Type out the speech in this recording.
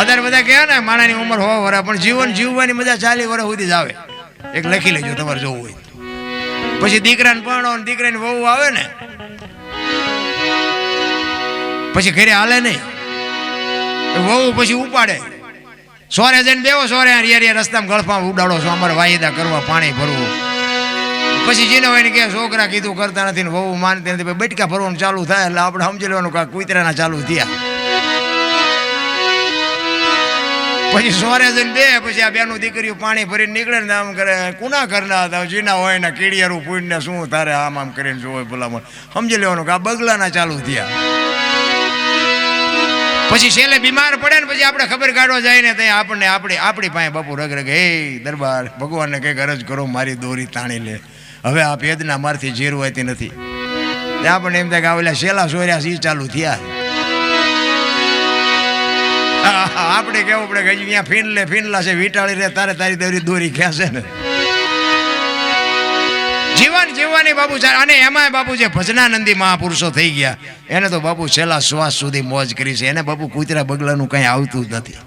અત્યારે બધા કહે ને માણાની ઉંમર 100 વર્ષ, પણ જીવન જીવવાની મજા 40 વર્ષ સુધી જ આવે. એક લખી લેજો તમારે જોવું હોય. પછી દીકરાને પરણો ને દીકરાની વહુ આવે ને પછી ઘરે હાલે નહીં, વહુ પછી ઉપાડે. સોરે જઈને બેવો, સોરે રિયા રસ્તામાં ગળફામાં ઉડાડો છો, અમારે વાયદા કરવા, પાણી ભરવું. પછી જેને હોય ને કે છોકરા કીધું કરતા નથી ને વહુ માનતી નથી, બેટકા ભરવાનું ચાલુ થાય એટલે આપણે સમજી લેવાનું કે કુતરાના ચાલુ થયા. પછી સોરે જઈને બે પછી આ બેનું દીકરીઓ પાણી ભરીને નીકળે ને આમ કરે, કુના કરના હતા જીના હોય ને કીડિયારું પૂઈને શું તારે આમ આમ કરીને જોવે ભલામણ સમજી લેવાનું કે આ બગલાના ચાલુ થયા. પછી છેલ્લે બીમાર પડે ને પછી આપણે ખબર કાઢવા જાય ને ત્યાં આપણને આપણી પાસે બાપુ રગ હે દરબાર ભગવાનને કંઈક અરજ કરો, મારી દોરી તાણી લે, હવે આ ભેદના મારથી જીરવાતી નથી. આપણને એમ થાય કે આવેલા શેલા સોર્યા સી ચાલુ થયા. આપણે કેવું પડે કે અહીંયા ફીનલા છે, વીટાળી રે તારે તારી દોરી ખેંચે ને. જીવન જીવવાની બાપુ. અને એમાં બાપુ જે ભજનાનંદી મહાપુરુષો થઈ ગયા એને તો બાપુ છેલ્લા શ્વાસ સુધી મોજ કરી છે. એને બાપુ કૂતરા બગલાનું કંઈ આવતું જ નથી.